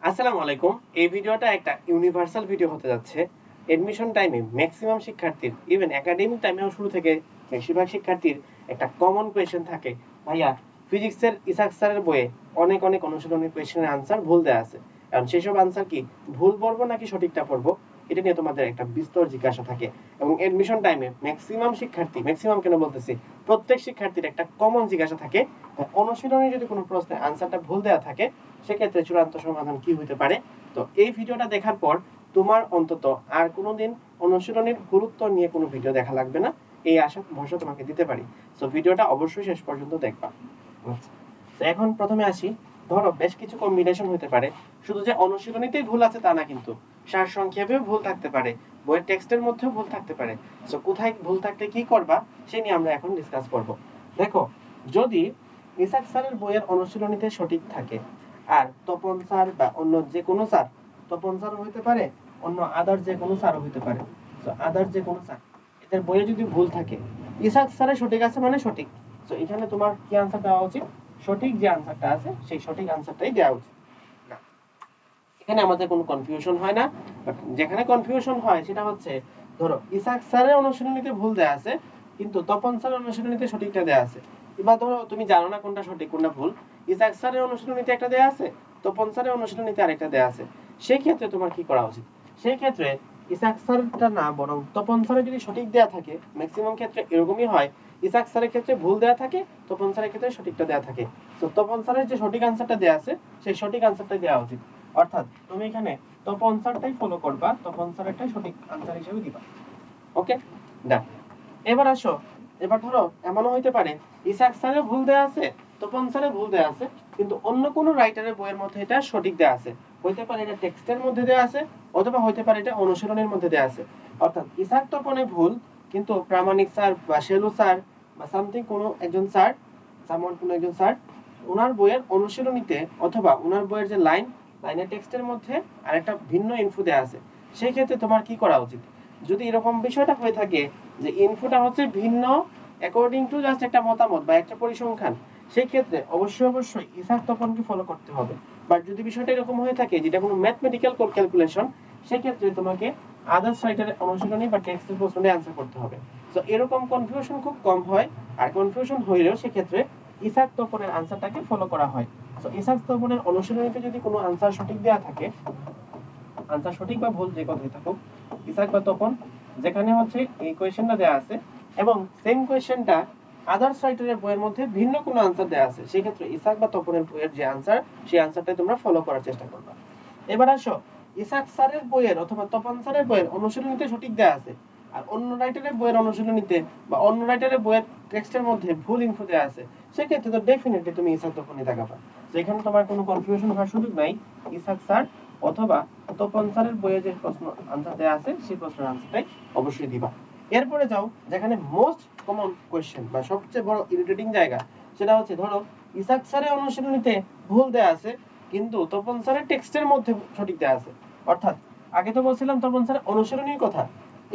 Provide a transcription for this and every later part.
আসসালামু আলাইকুম। এই ভিডিওটা একটা ইউনিভার্সাল ভিডিও হতে যাচ্ছে। এডমিশন টাইমে ম্যাক্সিমাম শিক্ষার্থীর ইভেন একাডেমিক টাইমেও শুরু থেকে বেশিরভাগ শিক্ষার্থীর একটা কমন কোয়েশ্চেন থাকে, ভাইয়া ফিজিক্সের ইসাক স্যারের বইয়ে অনেক অনেক অনুশীলনী কোয়েশ্চেনের আনসার ভুল দেওয়া আছে। কারণ সেসব আনসার কি ভুল পড়বো নাকি সঠিকটা পড়বো, এটা নিয়ে তোমাদের একটা বিস্তর জিজ্ঞাসা থাকে। এবং এডমিশন টাইমে ম্যাক্সিমাম শিক্ষার্থী, ম্যাক্সিমাম কেন বলতেছি, প্রত্যেক শিক্ষার্থীর একটা কমন জিজ্ঞাসা থাকে, অনুশীলনে যদি কোনো প্রশ্নের আনসারটা ভুল দেওয়া থাকে সেক্ষেত্রে চূড়ান্ত সমাধান কি হতে পারে। তো এই ভিডিওটা দেখার পর তোমার অন্তত আর কোনোদিন অনুশীলনের গুরুত্ব নিয়ে কোনো ভিডিও দেখা লাগবে না, এই আশা ভরসা তোমাকে দিতে পারি। সো ভিডিওটা অবশ্যই শেষ পর্যন্ত দেখবা। আচ্ছা, তো এখন প্রথমে আসি। ধরো বেশ কিছু কম্বিনেশন হতে পারে, শুধু যে অনুশীলনীতেই ভুল আছে তা না, কিন্তু সার সংক্ষেপেও ভুল থাকতে পারে, বইয়ের টেক্সটের মধ্যেও ভুল থাকতে পারে। সো কোথায় ভুল থাকলে কি করবা সে নিয়ে আমরা এখন ডিসকাস করব। দেখো, যদি ইসাক স্যারের বইয়ের অনুশীলনীতে সঠিক থাকে আর তপন স্যার বা অন্য যে কোনো স্যার, তপন স্যার হইতে পারে, অন্য আদার যে কোনো স্যার হইতে পারে, তো আদার যে কোনো স্যার, এদের বইয়ে যদি ভুল থাকে, ইসাক স্যারের সঠিক আছে মানে সঠিক। তো এখানে তোমার কি আনসার দেওয়া উচিত? সঠিক যে আনসারটা আছে সেই সঠিক আনসারটাই দেওয়া উচিত। না, এখানে আমাদের কোনো কনফিউশন হয় না। বাট যেখানে কনফিউশন হয় সেটা হচ্ছে, ধরো ইসাক স্যারের অনুশীলনীতে ভুল দেওয়া আছে কিন্তু তপন স্যারের অনুশীলনীতে সঠিকটা দেওয়া আছে। এবার ধরো তুমি জানো না কোনটা সঠিক কোনটা ভুল, ইসাক স্যারের অনুশীলনীতে একটা দেওয়া আছে, তপন স্যারের অনুশীলনীতে আরেকটা দেওয়া আছে। সেই ক্ষেত্রে তোমার কি করা উচিত? সেই ক্ষেত্রে ইসাক স্যারটা না, বরং তপন স্যারের যদি সঠিক দেওয়া থাকে, ম্যাক্সিমাম ক্ষেত্রে এরকমই হয়, ইসাক স্যারের ক্ষেত্রে ভুল দেওয়া থাকে, তপন স্যারের ক্ষেত্রে সঠিকটা দেওয়া থাকে। তো তপন স্যারের যে সঠিক আনসারটা দেওয়া আছে সেই সঠিক আনসারটাই দেওয়া উচিত। অর্থাৎ তুমি এখানে তপন স্যারটাই ফলো করবা, তপন স্যারেরটাই সঠিক আনসার হিসেবে দিবা। ওকে, ডান। এবার আসো, এবার ধরো এমনও হইতে পারে ইসাক স্যারের ভুল দেওয়া আছে, তপন স্যারের ভুল দেওয়া আছে, কিন্তু অন্য কোনো রাইটারের বইয়ের মধ্যে এটা সঠিক দেওয়া আছে। হইতে পারে এটা টেক্সটের মধ্যে দেওয়া আছে, অথবা হইতে পারে এটা অনুশীলনের মধ্যে দেওয়া আছে। অর্থাৎ ইসাক তপনে ভুল, কিন্তু প্রামাণিক স্যার বা শেলু স্যার বা সামথিং কোনো একজন স্যার, সামন কোনো একজন স্যার, ওনার বইয়ের অনুশীলনীতে অথবা ওনার বইয়ের যে লাইনের টেক্সটের মধ্যে আরেকটা ভিন্ন ইনফো দেওয়া আছে। সেই ক্ষেত্রে তোমার কি করা উচিত? যদি এরকম বিষয়টা হয়ে থাকে যে ইনফোটা হচ্ছে ভিন্ন অ্যাকর্ডিং টু জাস্ট একটা মতামত বা একটা পরিসংখ্যান, সেই ক্ষেত্রে অবশ্যই অবশ্যই ইসাক তপনকে ফলো করতে হবে। বাট যদি বিষয়টা এরকম হয়ে থাকে যেটা কোনো ম্যাথমেটিক্যাল ক্যালকুলেশন, সেই ক্ষেত্রে তোমাকে আদার্স রাইটারের অনুশীলনী বা টেক্সটের প্রশ্নে অ্যান্সার করতে হবে। তো এরকম কনফিউশন খুব কম হয়, আর কনফিউশন হইলেও সেক্ষেত্রে ইসাক তপনের আনসারটাকে ফলো করা হয়। তো ইসাক তপনের অনুশীলনীতে যদি কোনো আনসার সঠিক দেওয়া থাকে, আনসার সঠিক বা ভুল যে কথাই থাকুক, ইসাক বা তপন যেখানে হচ্ছে এই কোয়েশ্চেনটা দেওয়া আছে এবং সেম কোয়েশ্চেনটা আদার্স রাইটারের বইয়ের মধ্যে ভিন্ন কোনো আনসার দেওয়া আছে, সেই ক্ষেত্রে ইসাক বা তপনের বইয়ের যে আনসার, সেই আনসারটাই তোমরা ফলো করার চেষ্টা করবে। এবার আসো, ইসাক স্যারের বইয়ের অথবা তপন স্যারের বইয়ের অনুশীলনীতে সঠিক দেওয়া আছে আর অন্য রাইটারের বইয়ের অনুশীলনীতে বা অন্য রাইটারের বইয়ের টেক্সটের মধ্যে ভুল ইনফো দেওয়া আছে, সেক্ষেত্রে তো ডেফিনেটলি তুমি ইসাক তপনই দেখাবা। যেখানে তোমার কোনো কনফিউশন হওয়ার সুযোগ নাই, ইসাক স্যার অথবা তপন স্যারের বইয়ে যে প্রশ্ন আনসার দেওয়া আছে সেই প্রশ্নের আনসারটাই অবশ্যই দিবা। এরপরে যাও যেখানে মোস্ট কমন কোয়েশ্চেন বা সবচেয়ে বড় ইরিটেটিং জায়গা, সেটা হচ্ছে ধরো ইসাক স্যারের অনুশীলনীতে ভুল দেওয়া আছে কিন্তু তপন স্যারের টেক্সটের মধ্যে সঠিক দেওয়া আছে। অর্থাৎ আগে তো বলছিলাম তপন স্যারের অনুশীলনীর কথা,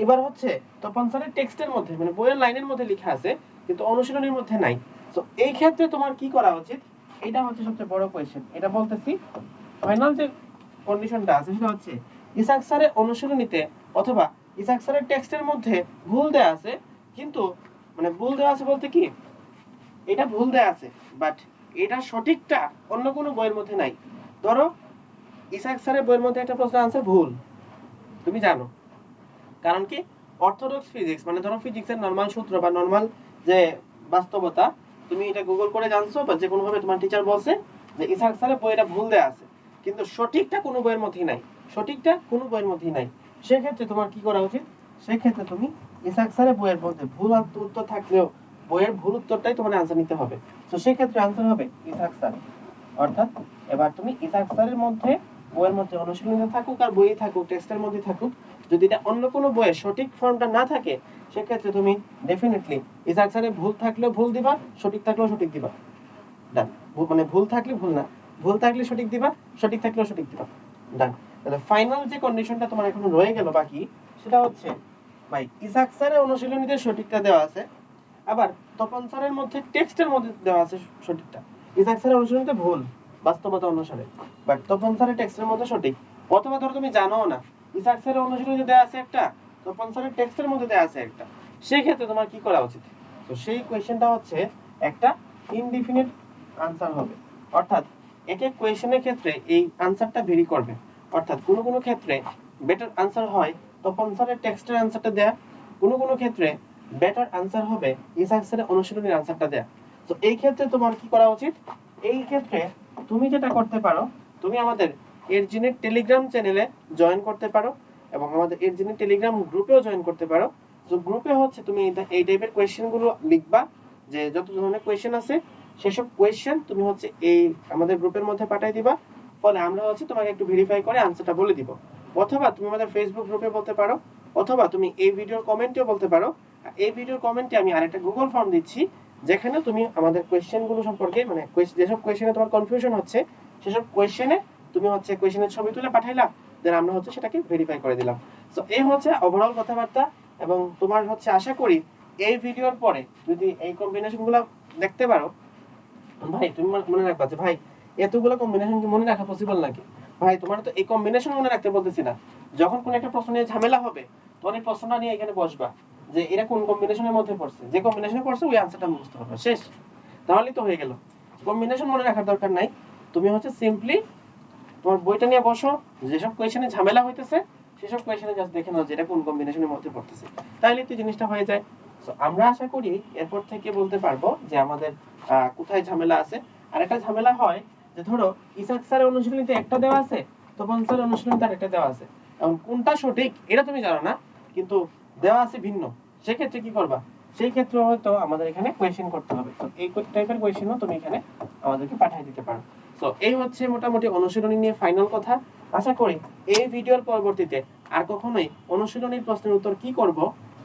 এবার হচ্ছে তপন স্যারের টেক্সটের মধ্যে মানে বইয়ের লাইনের মধ্যে লেখা আছে কিন্তু অনুশীলনীর মধ্যে নাই। তো এই ক্ষেত্রে তোমার কি করা উচিত? এটা হচ্ছে সবচেয়ে বড় কোয়েশ্চেন। এটা বলতেছি ফাইনাল যে কন্ডিশনটা আছে সেটা হচ্ছে ইসাক স্যারের অনুশীলনীতে অথবা ইসাক স্যারের টেক্সটের মধ্যে ভুল দেওয়া আছে, কিন্তু মানে ভুল দেওয়া আছে বলতে কি, এটা ভুল দেওয়া আছে বাট এটা সঠিকটা অন্য কোনো বইয়ের মধ্যে নাই। ধরো ইসাক স্যারের বইয়ের মধ্যে একটা প্রশ্ন আনসার ভুল, তুমি জানো, কারণ কি অর্থোডক্স ফিজিক্স মানে ধরো ফিজিক্সের নরমাল সূত্র বা নরমাল যে বাস্তবতা, তুমি এটা গুগল করে জানছো বা যে কোনো ভাবে তোমার টিচার বলছে যে ইসাক স্যারের বইটা ভুল দেওয়া আছে, কিন্তু সঠিকটা কোনো বইয়ের মধ্যেই নাই, সঠিকটা কোনো বইয়ের মধ্যেই নাই। সেক্ষেত্রে তোমার কি করা উচিত? সেক্ষেত্রে তুমি ইসাক স্যারের বইয়ের মধ্যে ভুল উত্তর থাকলেও বইয়ের ভুল উত্তরটাই তোমার আনসার নিতে হবে। তো সেক্ষেত্রে আনসার হবে ইসাক স্যার। অর্থাৎ এবার তুমি ইসাক স্যারের মধ্যে বইয়ের মধ্যে অনুশীলনে থাকুক আর বইয়ে থাকুক টেক্সটের মধ্যে থাকুক, যদি এটা অন্য কোনো বইয়ের সঠিক ফর্মটা না থাকে, সেক্ষেত্রে তুমি ডেফিনেটলি ইসাক স্যারের ভুল থাকলেও ভুল দিবা, সঠিক থাকলেও সঠিক দিবা। ডান। মানে ভুল থাকলে ভুল না, ভুল থাকলে সঠিক দিবা, সঠিক থাকলেও সঠিক দিবা। ডান। তাহলে ফাইনাল যে কন্ডিশনটা তোমার এখন রয়ে গেল বাকি, সেটা হচ্ছে ভাই ইসাক স্যারের অনুশীলনীতে সঠিকটা দেওয়া আছে, আবার তপন স্যারের মধ্যে টেক্সটের মধ্যে দেওয়া আছে সঠিকটা, ইসাক স্যারের অনুশীলনীতে ভুল। বাস্তবতা অনুসারে, বাট তপন স্যারের টেক্সটের মধ্যে সঠিক। অথবা ধরো তুমি জানো না, ইসাক স্যারের অনুশীলনী দেওয়া আছে একটা, তপন স্যারের টেক্সটের মধ্যে দেওয়া আছে একটা, সেই ক্ষেত্রে তোমার কি করা উচিত? তো সেই কোয়েশ্চেনটা হচ্ছে একটা ইনডিফিনিট আনসার হবে, অর্থাৎ এক এক কোয়েশ্চেনের ক্ষেত্রে এই আনসারটা ভেরি করবে। অর্থাৎ কোনো কোনো ক্ষেত্রে বেটার আনসার হয় তপন স্যারের টেক্সটের আনসারটা দেয়া, কোনো কোনো ক্ষেত্রে বেটার আনসার হবে ইসাক স্যারের অনুশীলনীর আনসারটা দেয়া। তো এই ক্ষেত্রে তোমার কি করা উচিত? এই ক্ষেত্রে তুমি যেটা করতে পারো, তুমি আমাদের এরজিনের টেলিগ্রাম চ্যানেলে জয়েন করতে পারো এবং আমাদের এরজিনের টেলিগ্রাম গ্রুপেও জয়েন করতে পারো। তো গ্রুপে হচ্ছে তুমি এই টাইপের কোয়েশ্চেনগুলো লিখবা, যে যত ধরনের কোয়েশ্চেন আছে সেসব কোয়েশ্চেন তুমি হচ্ছে এই আমাদের গ্রুপের মধ্যে পাঠিয়ে দিবা, ফলে আমরা হচ্ছে তোমাকে একটু ভেরিফাই করে আনসারটা বলে দিব। অথবা তুমি আমাদের ফেসবুক গ্রুপে বলতে পারো, অথবা তুমি এই ভিডিওর কমেন্টেও বলতে পারো। এই ভিডিওর কমেন্টে আমি আরেকটা গুগল ফর্ম দিচ্ছি, যেখানে তুমি আমাদের কোয়েশ্চেনগুলো সম্পর্কে মানে যেসব কোয়েশ্চেনে তোমার কনফিউশন হচ্ছে সেসব কোয়েশ্চেনে তুমি হচ্ছে কোয়েশ্চেনের ছবি তুলে পাঠাইলা, দেন আমরা হচ্ছে সেটাকে ভেরিফাই করে দিলাম। সো এই হচ্ছে ওভারঅল কথাবার্তা। এবং তোমার হচ্ছে আশা করি এই ভিডিওর পরে যদি এই কম্বিনেশনগুলো দেখতে পারো, ভাই তুমি মনে রাখবা যে ভাই এতগুলো কম্বিনেশন কি মনে রাখা পসিবল নাকি? ভাই তোমার তো এই কম্বিনেশন মনে রাখতে বলতেছি না, যখন কোন একটা প্রশ্ন নিয়ে ঝামেলা হবে তখন এই প্রশ্নটা নিয়ে এখানে বসবা, যে এরা কোন কম্বিনেশনের মধ্যে পড়ছে, যে কম্বিনেশনে পড়ছে ওই আনসারটা মুখস্থ করবা, শেষ। তাহলেই তো হয়ে গেল। কম্বিনেশন মনে রাখার দরকার নাই, তুমি হচ্ছে সিম্পলি তোমার বইটা নিয়ে বসো, যেসব কোয়েশ্চেনে ঝামেলা হইতেছে সেসব কোয়েশ্চেনে জাস্ট দেখে নাও যে এটা কোন কম্বিনেশনের মধ্যে পড়তেছে, তাহলে তো জিনিসটা হয়ে যায়। সো আমরা আশা করি এরপর থেকে বলতে পারবো যে আমাদের কোথায় ঝামেলা আছে। আর একটা ঝামেলা হয় যে ধরো ইসাক স্যারের অনুশীলনীতে একটা দেওয়া আছে, তপন স্যারের অনুশীলনীতে আরেকটা দেওয়া আছে, এবং কোনটা সঠিক এটা তুমি জানো না, কিন্তু দেওয়া আছে ভিন্ন, সেক্ষেত্রে কি করবা? সেই ক্ষেত্রে হয়তো আমাদের এখানে কোয়েশ্চেন করতে হবে। তো এই টাইপের কোয়েশ্চেনও তুমি এখানে আমাদেরকে পাঠিয়ে দিতে পারো। তো এই হচ্ছে মোটামুটি অনুশীলনী নিয়ে ফাইনাল কথা। আশা করি এই ভিডিওর পরবর্তীতে আর কখনোই অনুশীলনীর প্রশ্নের উত্তর কি করব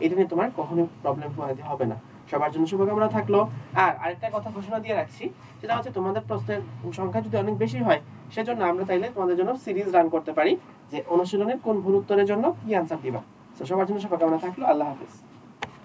এটা নিয়ে তোমার কখনোই প্রবলেম পোহাতে হবে না। সবার জন্য শুভকামনা থাকলো। আর আরেকটা কথা ঘোষণা দিয়ে রাখছি, সেটা হচ্ছে তোমাদের প্রশ্নের সংখ্যা যদি অনেক বেশি হয় সেজন্য আমরা চাইলে তোমাদের জন্য সিরিজ রান করতে পারি, যে অনুশীলনের কোন ভুল উত্তরের জন্য কি আনসার দিবা। তো সবার জন্য শুভকামনা থাকলো। আল্লাহ হাফেজ।